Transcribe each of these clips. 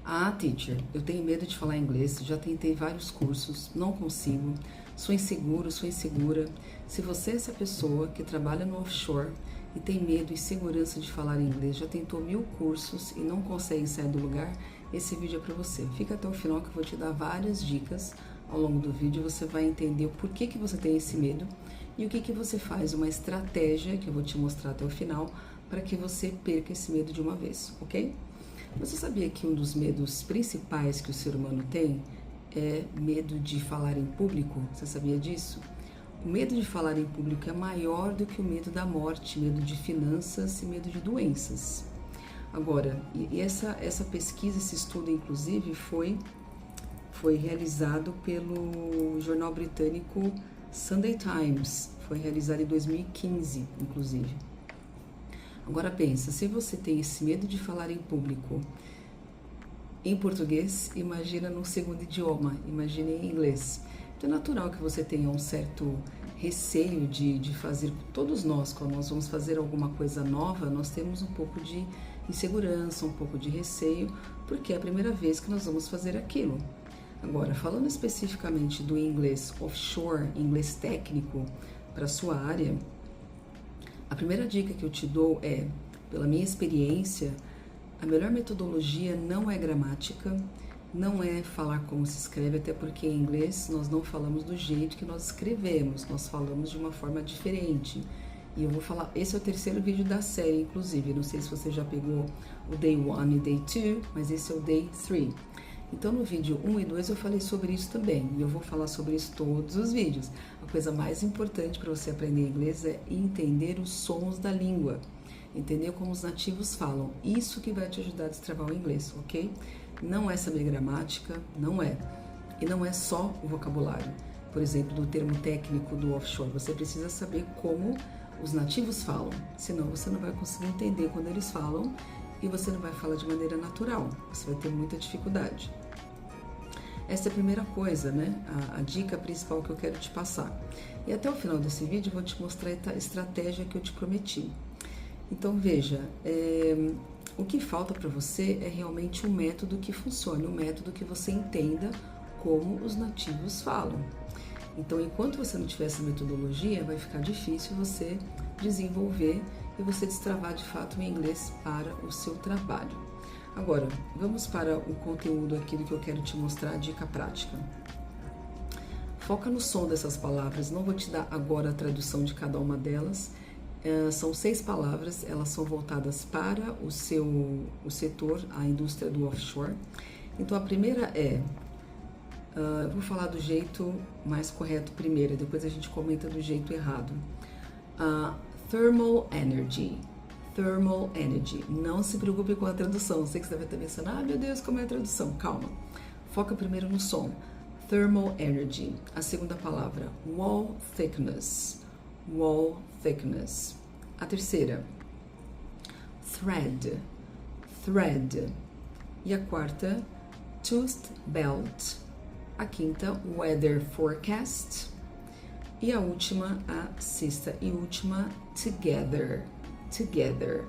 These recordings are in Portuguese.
Ah, teacher, eu tenho medo de falar inglês, já tentei vários cursos, não consigo, sou inseguro, sou insegura. Se você é essa pessoa que trabalha no offshore e tem medo e insegurança de falar inglês, já tentou 1000 cursos e não consegue sair do lugar, esse vídeo é para você. Fica até o final que eu vou te dar várias dicas ao longo do vídeo, você vai entender o porquê que você tem esse medo e o que que você faz, uma estratégia que eu vou te mostrar até o final para que você perca esse medo de uma vez, ok? Você sabia que um dos medos principais que o ser humano tem é medo de falar em público? Você sabia disso? O medo de falar em público é maior do que o medo da morte, medo de finanças e medo de doenças. Agora, essa pesquisa, esse estudo, inclusive, foi realizado pelo jornal britânico Sunday Times. Foi realizado em 2015, inclusive. Agora pensa, se você tem esse medo de falar em público em português, imagina no segundo idioma, imagine em inglês. Então é natural que você tenha um certo receio de fazer, todos nós, quando nós vamos fazer alguma coisa nova, nós temos um pouco de insegurança, um pouco de receio, porque é a primeira vez que nós vamos fazer aquilo. Agora, falando especificamente do inglês offshore, inglês técnico para a sua área, a primeira dica que eu te dou é, pela minha experiência, a melhor metodologia não é gramática, não é falar como se escreve, até porque em inglês nós não falamos do jeito que nós escrevemos, nós falamos de uma forma diferente. E eu vou falar, esse é o terceiro vídeo da série, inclusive, não sei se você já pegou o Day 1 e Day 2, mas esse é o Day 3. Então no vídeo 1 e 2 eu falei sobre isso também, e eu vou falar sobre isso todos os vídeos. A coisa mais importante para você aprender inglês é entender os sons da língua, entender como os nativos falam. Isso que vai te ajudar a destravar o inglês, ok? Não é saber gramática, não é. E não é só o vocabulário. Por exemplo, do termo técnico do offshore, você precisa saber como os nativos falam, senão você não vai conseguir entender quando eles falam e você não vai falar de maneira natural, você vai ter muita dificuldade. Essa é a primeira coisa, né? A dica principal que eu quero te passar. E até o final desse vídeo eu vou te mostrar a estratégia que eu te prometi. Então veja, o que falta para você é realmente um método que funcione, um método que você entenda como os nativos falam. Então, enquanto você não tiver essa metodologia, vai ficar difícil você desenvolver e você destravar de fato o inglês para o seu trabalho. Agora, vamos para o conteúdo aqui do que eu quero te mostrar, a dica prática. Foca no som dessas palavras, não vou te dar agora a tradução de cada uma delas. São 6 palavras, elas são voltadas para o setor, a indústria do offshore. Então, a primeira eu vou falar do jeito mais correto primeiro, depois a gente comenta do jeito errado. Thermal energy. Thermal energy. Não se preocupe com a tradução. Sei que você deve estar pensando, meu Deus, como é a tradução? Calma. Foca primeiro no som. Thermal energy. A segunda palavra, wall thickness. Wall thickness. A terceira, thread. Thread. E a quarta, toothed belt. A quinta, weather forecast. E a última, a sexta e última, together. Together.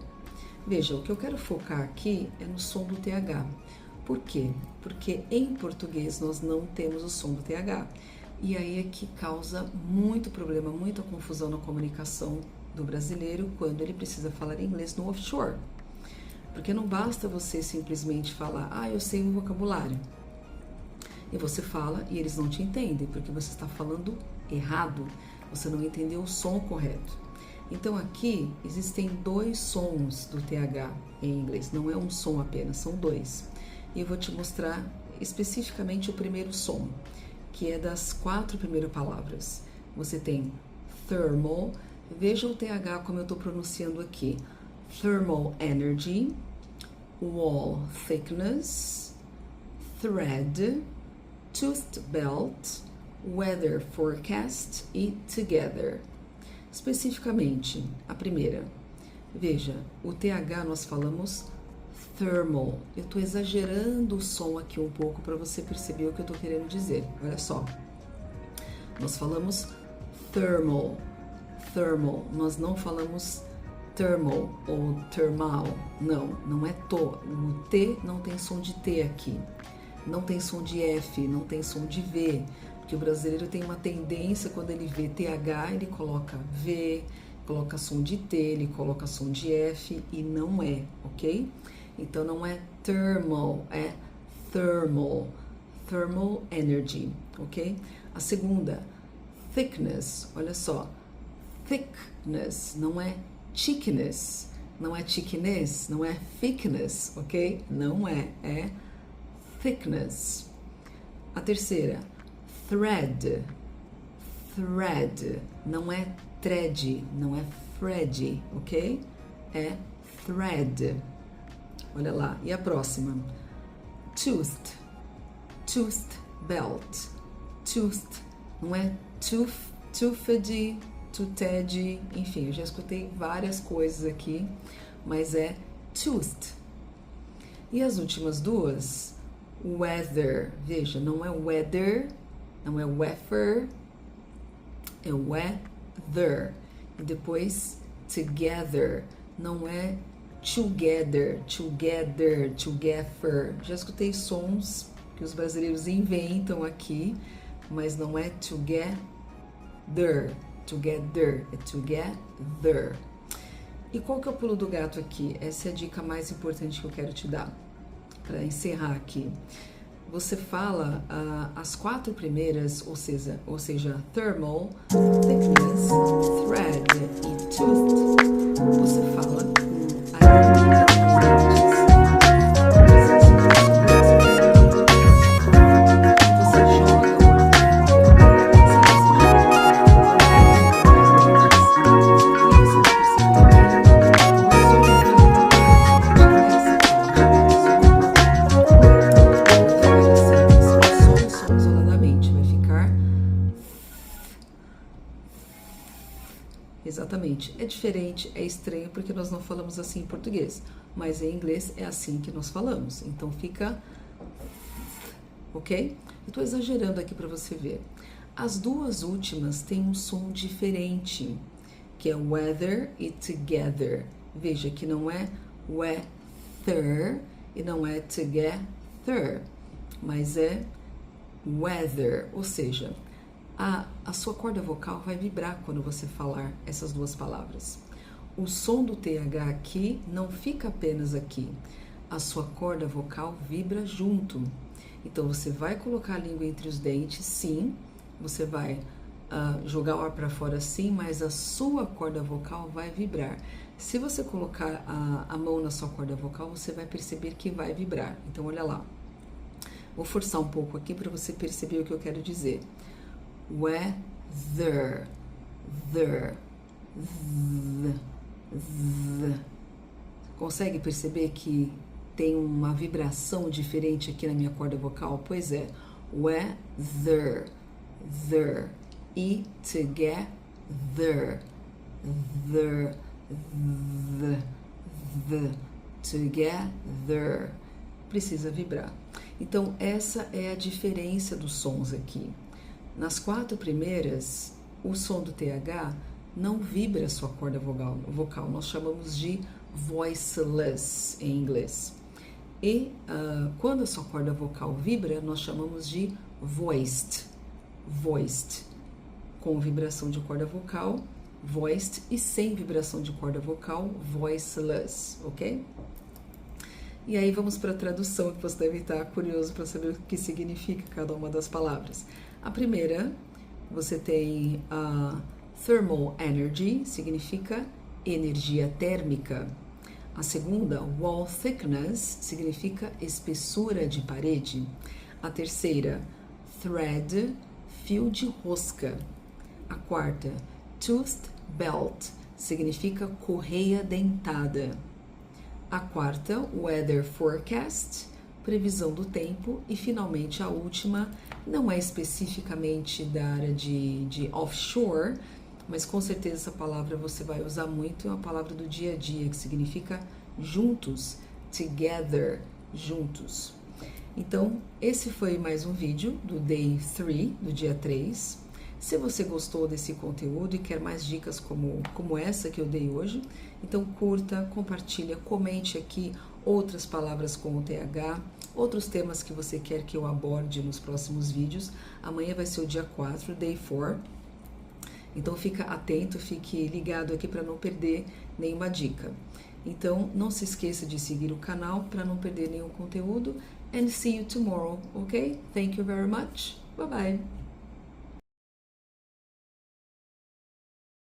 Veja, o que eu quero focar aqui é no som do TH. Por quê? Porque em português nós não temos o som do TH. E aí é que causa muito problema, muita confusão na comunicação do brasileiro quando ele precisa falar inglês no offshore. Porque não basta você simplesmente falar, eu sei o vocabulário. E você fala e eles não te entendem, porque você está falando errado, você não entendeu o som correto. Então aqui existem 2 sons do TH em inglês, não é um som apenas, são 2. E eu vou te mostrar especificamente o primeiro som, que é das 4 primeiras palavras. Você tem thermal, veja o TH como eu estou pronunciando aqui. Thermal energy, wall thickness, thread, toothed belt, weather forecast e together. Especificamente, a primeira, veja, o TH nós falamos thermal. Eu estou exagerando o som aqui um pouco para você perceber o que eu estou querendo dizer. Olha só, nós falamos thermal, thermal, nós não falamos thermal ou thermal. Não, não é to. O T não tem som de T aqui. Não tem som de F, não tem som de V. Porque o brasileiro tem uma tendência, quando ele vê TH, ele coloca V, coloca som de T, ele coloca som de F e não é, ok? Então não é thermal, é thermal. Thermal energy, ok? A segunda, thickness, olha só. Thickness, não é thickness, não é thickness, não é thickness, ok? Não é, é thickness. A terceira, thread, thread, não é thread, não é thread, ok? É thread. Olha lá. E a próxima, toothed, toothed belt, toothed, não é toothed, toothed, enfim, eu já escutei várias coisas aqui, mas é toothed. E as últimas duas, weather, veja, não é weather, não é weather, é weather. E depois together, não é together, together, together. Já escutei sons que os brasileiros inventam aqui, mas não é together, together, é together. E qual que é o pulo do gato aqui? Essa é a dica mais importante que eu quero te dar para encerrar aqui. Você fala as quatro primeiras, ou seja, thermal, thickness, thread e tooth. Você fala com a Exatamente, é diferente, é estranho porque nós não falamos assim em português, mas em inglês é assim que nós falamos, então fica, ok? Eu tô exagerando aqui para você ver. As duas últimas têm um som diferente, que é weather e together. Veja que não é weather e não é together, mas é weather, ou seja, a sua corda vocal vai vibrar quando você falar essas duas palavras. O som do TH aqui não fica apenas aqui. A sua corda vocal vibra junto. Então, você vai colocar a língua entre os dentes, sim. Você vai jogar o ar para fora, sim, mas a sua corda vocal vai vibrar. Se você colocar a mão na sua corda vocal, você vai perceber que vai vibrar. Então, olha lá. Vou forçar um pouco aqui para você perceber o que eu quero dizer. Weather, Consegue perceber que tem uma vibração diferente aqui na minha corda vocal? Pois é, weather, e together, together, precisa vibrar. Então, essa é a diferença dos sons aqui. Nas quatro primeiras, o som do TH não vibra a sua corda vocal. Nós chamamos de voiceless em inglês. E quando a sua corda vocal vibra, nós chamamos de voiced. Com vibração de corda vocal, voiced, e sem vibração de corda vocal, voiceless, ok? E aí vamos para a tradução, que você deve estar curioso para saber o que significa cada uma das palavras. A primeira, você tem a thermal energy, significa energia térmica. A segunda, wall thickness, significa espessura de parede. A terceira, thread, fio de rosca. A quarta, toothed belt, significa correia dentada. A quarta, weather forecast, previsão do tempo. E finalmente a última, não é especificamente da área de offshore, mas com certeza essa palavra você vai usar muito, é uma palavra do dia a dia, que significa juntos, together, juntos. Então, esse foi mais um vídeo do Day 3, do dia 3. Se você gostou desse conteúdo e quer mais dicas como essa que eu dei hoje, então curta, compartilha, comente aqui outras palavras com o TH, outros temas que você quer que eu aborde nos próximos vídeos. Amanhã vai ser o dia 4, Day 4. Então fica atento, fique ligado aqui para não perder nenhuma dica. Então não se esqueça de seguir o canal para não perder nenhum conteúdo. And see you tomorrow, okay? Thank you very much. Bye bye.